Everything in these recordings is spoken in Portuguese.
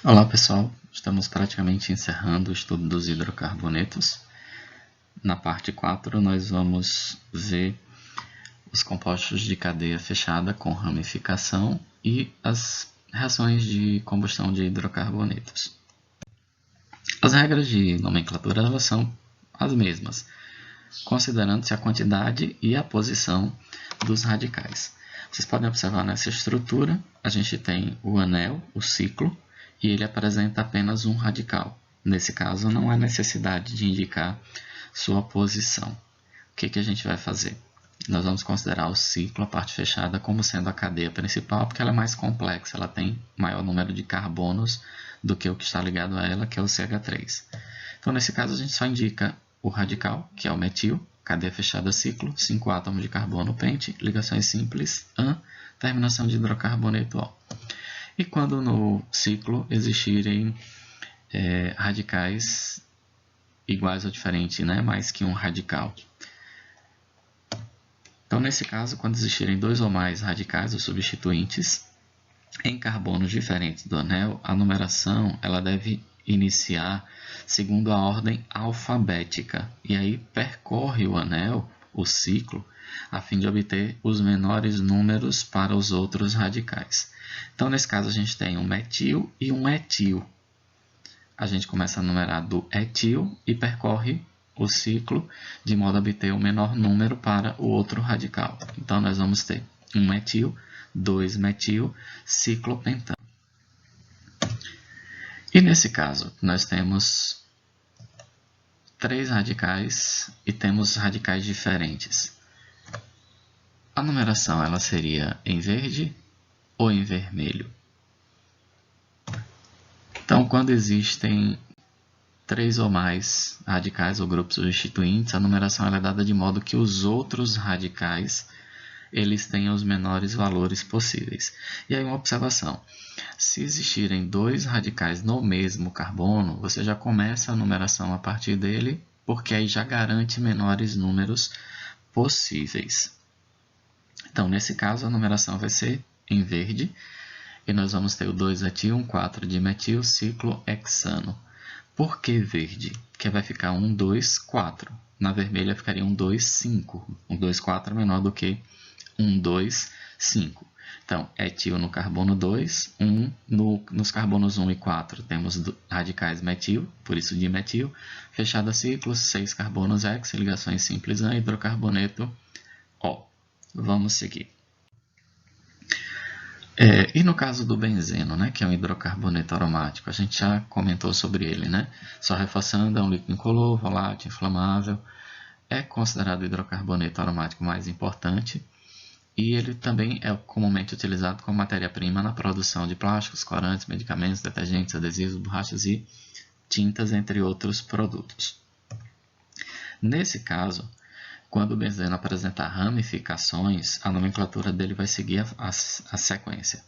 Olá pessoal, estamos praticamente encerrando o estudo dos hidrocarbonetos. Na parte 4 nós vamos ver os compostos de cadeia fechada com ramificação e as reações de combustão de hidrocarbonetos. As regras de nomenclatura elas são as mesmas, considerando-se a quantidade e a posição dos radicais. Vocês podem observar nessa estrutura, a gente tem o anel, o ciclo, e ele apresenta apenas um radical. Nesse caso, não há necessidade de indicar sua posição. O que a gente vai fazer? Nós vamos considerar o ciclo, a parte fechada, como sendo a cadeia principal, porque ela é mais complexa, ela tem maior número de carbonos do que o que está ligado a ela, que é o CH3. Então, nesse caso, a gente só indica o radical, que é o metil, cadeia fechada ciclo, 5 átomos de carbono pente, ligações simples, AN, terminação de hidrocarboneto O. E quando no ciclo existirem radicais iguais ou diferentes, né? Mais que um radical. Então, nesse caso, quando existirem dois ou mais radicais ou substituintes em carbonos diferentes do anel, a numeração ela deve iniciar segundo a ordem alfabética e aí percorre o anel, o ciclo, a fim de obter os menores números para os outros radicais. Então, nesse caso, a gente tem um metil e um etil. A gente começa a numerar do etil e percorre o ciclo de modo a obter o menor número para o outro radical. Então, nós vamos ter 1 metil, 2 metil, ciclopentano. E nesse caso, nós temos 3 radicais e temos radicais diferentes. A numeração ela seria em verde ou em vermelho? Então, quando existem 3 ou mais radicais ou grupos substituintes, a numeração ela é dada de modo que os outros radicais eles tenham os menores valores possíveis. E aí uma observação, se existirem 2 radicais no mesmo carbono, você já começa a numeração a partir dele, porque aí já garante menores números possíveis. Então, nesse caso, a numeração vai ser em verde, e nós vamos ter o 2-etil, um 4-dimetil, ciclohexano. Por que verde? Porque vai ficar 1, 2, 4. Na vermelha ficaria 1, 2, 5. 1, 2, 4 é menor do que 1, 2, 5. Então, etil no carbono 2, nos carbonos 1 e 4 temos radicais metil, por isso dimetil, fechada ciclo, 6 carbonos X, ligações simples AN, hidrocarboneto O. Vamos seguir. E no caso do benzeno, né, que é um hidrocarboneto aromático, a gente já comentou sobre ele, né? Só reforçando, é um líquido incolor, volátil, inflamável, é considerado o hidrocarboneto aromático mais importante e ele também é comumente utilizado como matéria-prima na produção de plásticos, corantes, medicamentos, detergentes, adesivos, borrachas e tintas, entre outros produtos. Nesse caso, quando o benzeno apresentar ramificações, a nomenclatura dele vai seguir a sequência.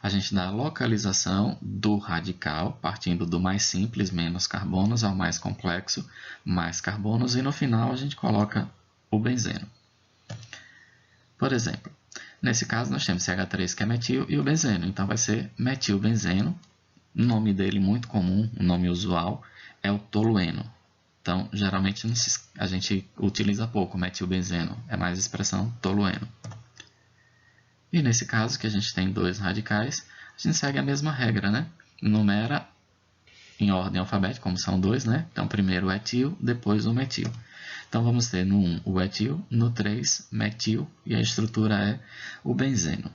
A gente dá a localização do radical, partindo do mais simples, menos carbonos, ao mais complexo, mais carbonos, e no final a gente coloca o benzeno. Por exemplo, nesse caso nós temos CH3 que é metil e o benzeno, então vai ser metilbenzeno. O nome dele muito comum, o nome usual, é o tolueno. Então, geralmente a gente utiliza pouco metilbenzeno, é mais a expressão tolueno. E nesse caso, que a gente tem 2 radicais, a gente segue a mesma regra, né? Numera em ordem alfabética, como são 2, né? Então, primeiro o etil, depois o metil. Então, vamos ter no 1 o etil, no 3 metil, e a estrutura é o benzeno.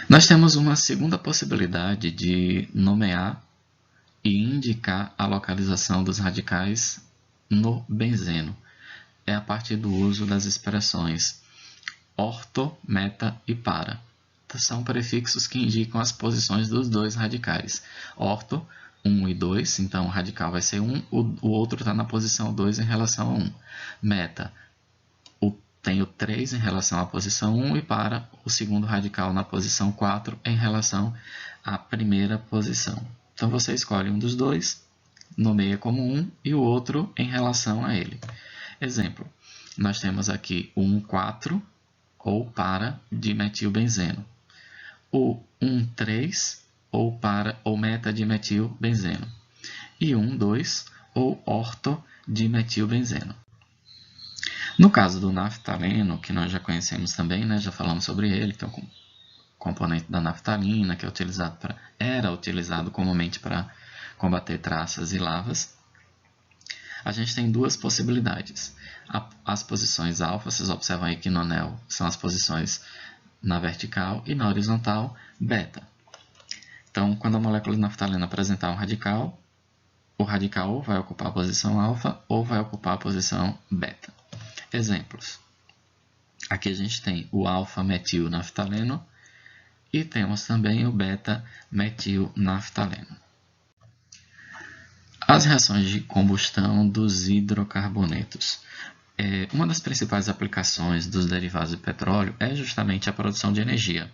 Nós temos uma segunda possibilidade de nomear e indicar a localização dos radicais no benzeno. É a partir do uso das expressões orto, meta e para. São prefixos que indicam as posições dos 2 radicais. Orto, 1 e 2, então o radical vai ser 1, o outro está na posição 2 em relação a 1. Meta, tem o 3 em relação à posição 1 e para o segundo radical na posição 4 em relação à primeira posição. Então, você escolhe um dos dois, nomeia como 1 e o outro em relação a ele. Exemplo, nós temos aqui o 1,4 ou para dimetilbenzeno. O 1,3 ou metadimetilbenzeno. E 1,2 ou ortodimetilbenzeno. No caso do naftaleno, que nós já conhecemos também, né, já falamos sobre ele, que é o componente da naftalina, que era utilizado comumente para combater traças e lavas. A gente tem duas possibilidades. As posições alfa, vocês observam aí que no anel são as posições na vertical e na horizontal, beta. Então, quando a molécula de naftalina apresentar um radical, o radical ou vai ocupar a posição alfa ou vai ocupar a posição beta. Exemplos. Aqui a gente tem o alfa-metilnaftaleno e temos também o beta-metilnaftaleno. As reações de combustão dos hidrocarbonetos. Uma das principais aplicações dos derivados de petróleo é justamente a produção de energia.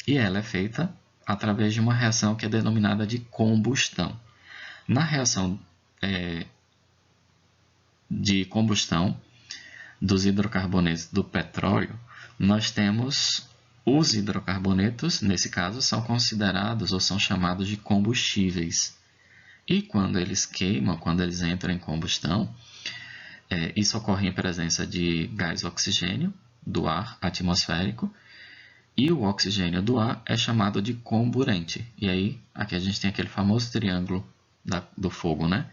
E ela é feita através de uma reação que é denominada de combustão. Na reação de combustão dos hidrocarbonetos do petróleo, nós temos os hidrocarbonetos, nesse caso, são considerados ou são chamados de combustíveis. E quando eles queimam, quando eles entram em combustão, isso ocorre em presença de gás oxigênio do ar atmosférico, e o oxigênio do ar é chamado de comburente. E aí, aqui a gente tem aquele famoso triângulo do fogo, né?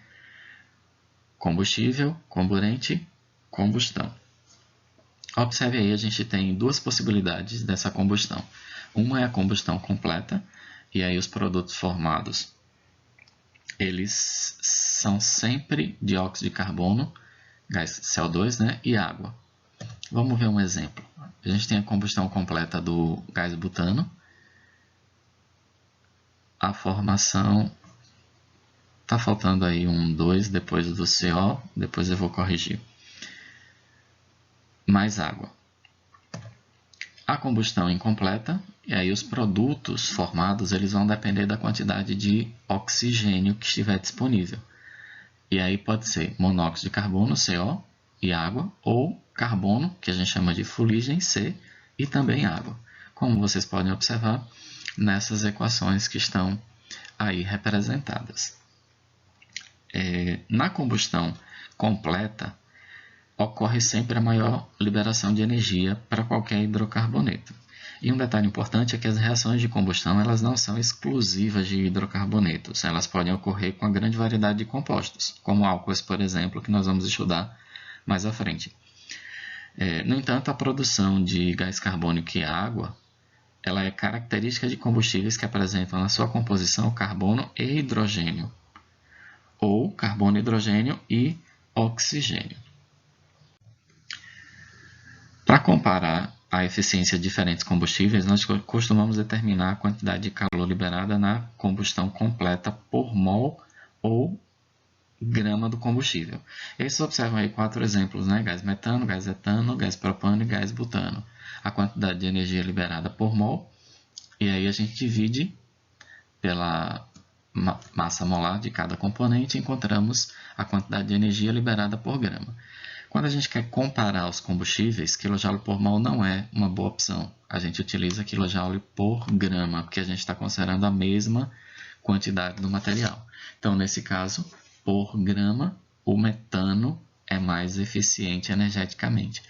Combustível, comburente, combustão. Observe aí, a gente tem duas possibilidades dessa combustão. Uma é a combustão completa, e aí os produtos formados, eles são sempre dióxido de carbono, gás CO2, né, e água. Vamos ver um exemplo. A gente tem a combustão completa do gás butano. A formação... Está faltando aí um 2 depois do CO, depois eu vou corrigir. Mais água. A combustão incompleta, e aí os produtos formados eles vão depender da quantidade de oxigênio que estiver disponível. E aí pode ser monóxido de carbono, CO, e água, ou carbono, que a gente chama de fuligem, C, e também água. Como vocês podem observar nessas equações que estão aí representadas. Na combustão completa, ocorre sempre a maior liberação de energia para qualquer hidrocarboneto. E um detalhe importante é que as reações de combustão elas não são exclusivas de hidrocarbonetos, elas podem ocorrer com a grande variedade de compostos, como álcoois, por exemplo, que nós vamos estudar mais à frente. No entanto, a produção de gás carbônico e água ela é característica de combustíveis que apresentam na sua composição carbono e hidrogênio, ou carbono, hidrogênio e oxigênio. Para comparar a eficiência de diferentes combustíveis, nós costumamos determinar a quantidade de calor liberada na combustão completa por mol ou grama do combustível. Esses observam aí 4 exemplos, né? Gás metano, gás etano, gás propano e gás butano. A quantidade de energia liberada por mol, e aí a gente divide pela massa molar de cada componente e encontramos a quantidade de energia liberada por grama. Quando a gente quer comparar os combustíveis, kJ por mol não é uma boa opção. A gente utiliza kJ por grama, porque a gente está considerando a mesma quantidade do material. Então, nesse caso, por grama, o metano é mais eficiente energeticamente.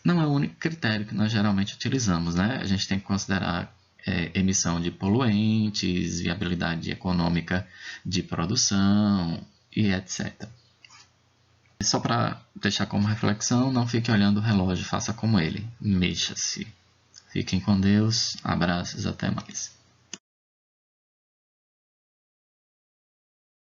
Não é o único critério que nós geralmente utilizamos, né? A gente tem que considerar emissão de poluentes, viabilidade econômica de produção e etc. Só para deixar como reflexão, não fique olhando o relógio, faça como ele, mexa-se. Fiquem com Deus, abraços, até mais.